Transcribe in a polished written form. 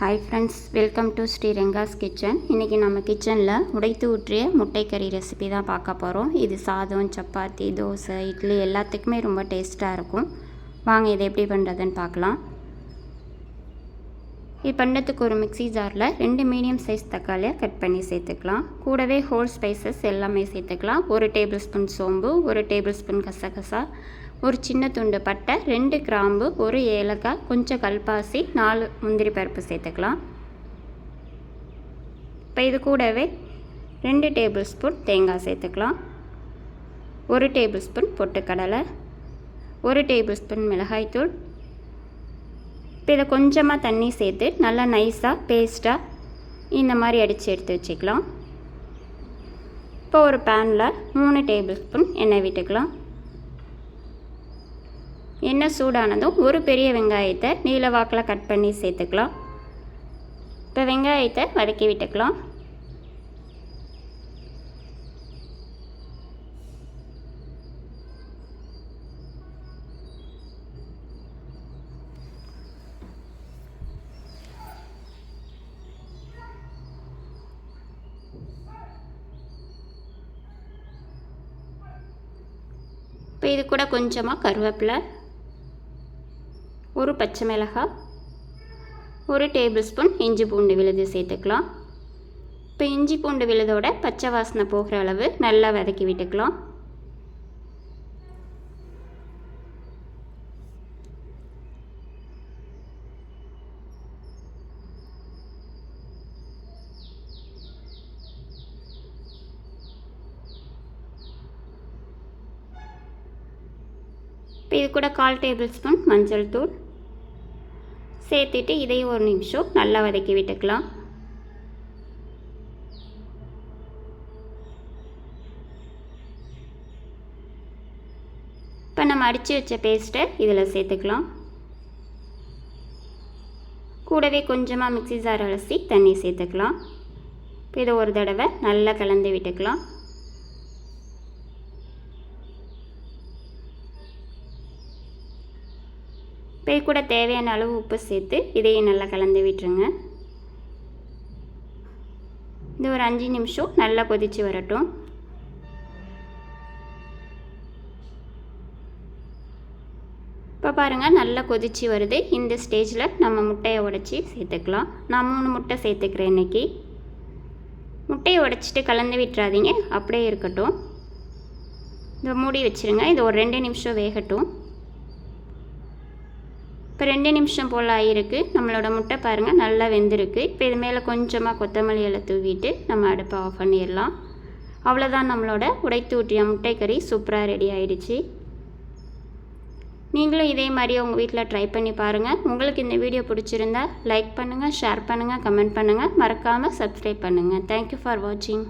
Hi friends, welcome to Sriranga's kitchen. இன்றைக்கி நம்ம கிச்சனில் உடைத்து ஊற்றிய முட்டைக்கறி ரெசிபி தான் பார்க்க போகிறோம். இது சாதம், சப்பாத்தி, தோசை, இட்லி எல்லாத்துக்குமே ரொம்ப டேஸ்ட்டாக இருக்கும். வாங்க இதை எப்படி பண்ணுறதுன்னு பார்க்கலாம். இது பண்ணுறதுக்கு ஒரு மிக்ஸி ஜாரில் 2 மீடியம் சைஸ் தக்காளியை கட் பண்ணி சேர்த்துக்கலாம். கூடவே ஹோல் ஸ்பைசஸ் எல்லாமே சேர்த்துக்கலாம். 1 டேபிள் ஸ்பூன் சோம்பு, 1 டேபிள் ஸ்பூன் கசகசா, ஒரு சின்ன துண்டு பட்டை, 2 கிராம்பு, 1 ஏலக்காய், கொஞ்சம் கல்பாசி, 4 முந்திரி பருப்பு சேர்த்துக்கலாம். இப்போ இது கூடவே 2 டேபிள் ஸ்பூன் தேங்காய் சேர்த்துக்கலாம். 1 டேபிள் ஸ்பூன் பொட்டுக்கடலை, 1 டேபிள் ஸ்பூன் மிளகாய்த்தூள். இப்போ இதை கொஞ்சமாக தண்ணி சேர்த்து நல்லா நைஸாக பேஸ்ட்டாக இந்த மாதிரி அடித்து எடுத்து வச்சுக்கலாம். இப்போ ஒரு பேனில் 3 டேபிள் ஸ்பூன் எண்ணெய் விட்டுக்கலாம். எண்ணெய் சூடானதும் ஒரு பெரிய வெங்காயத்தை நீல வாக்கில் கட் பண்ணி சேர்த்துக்கலாம். இப்போ வெங்காயத்தை வதக்கி விட்டுக்கலாம். இப்போ இது கூட கொஞ்சமாக கருவேப்பிலை, ஒரு பச்சை மிளகாய், 1 டேபிள் ஸ்பூன் இஞ்சி பூண்டு விழுது சேர்த்துக்கலாம். இப்போ இஞ்சி பூண்டு விழுதோட பச்சை வாசனை போகிற அளவு நல்லா வதக்கி விட்டுக்கலாம். இப்போ இது கூட 1/4 டேபிள் ஸ்பூன் மஞ்சள் தூள் சேர்த்துட்டு இதையும் 1 நிமிஷம் நல்லா வதக்கி விட்டுக்கலாம். இப்போ நம்ம அடித்து வச்ச பேஸ்ட்டை இதில் சேர்த்துக்கலாம். கூடவே கொஞ்சமாக மிக்ஸி ஜார் அலசி தண்ணி சேர்த்துக்கலாம். இப்போ இதை ஒரு தடவை நல்லா கலந்து விட்டுக்கலாம். இப்போ கூட தேவையான அளவு உப்பு சேர்த்து இதையும் நல்லா கலந்து விட்டுருங்க. இது ஒரு 5 நிமிஷம் நல்லா கொதித்து வரட்டும். இப்போ பாருங்கள், நல்லா கொதித்து வருது. இந்த ஸ்டேஜில் நம்ம முட்டையை உடைச்சி சேர்த்துக்கலாம். நான் 3 முட்டை சேர்த்துக்கிறேன் இன்றைக்கி. முட்டையை உடைச்சிட்டு கலந்து விட்டுறாதீங்க, அப்படியே இருக்கட்டும். இதை மூடி வச்சுருங்க. இது ஒரு 2 நிமிஷம் வேகட்டும். இப்போ 2 நிமிஷம் போல் ஆகிருக்கு. நம்மளோட முட்டை பாருங்கள் நல்லா வெந்திருக்கு. இப்போ இது மேலே கொஞ்சமாக கொத்தமல்லி இலை தூவிட்டு நம்ம அடுப்பை ஆஃப் பண்ணிடலாம். அவ்வளோதான், நம்மளோட உடைத்து ஊற்றிய முட்டைக்கறி சூப்பராக ரெடி ஆகிடுச்சு. நீங்களும் இதே மாதிரி உங்கள் வீட்டில் ட்ரை பண்ணி பாருங்கள். உங்களுக்கு இந்த வீடியோ பிடிச்சிருந்தா லைக் பண்ணுங்கள், ஷேர் பண்ணுங்கள், கமெண்ட் பண்ணுங்கள். மறக்காமல் சப்ஸ்கிரைப் பண்ணுங்கள். தேங்க்யூ ஃபார் வாட்சிங்.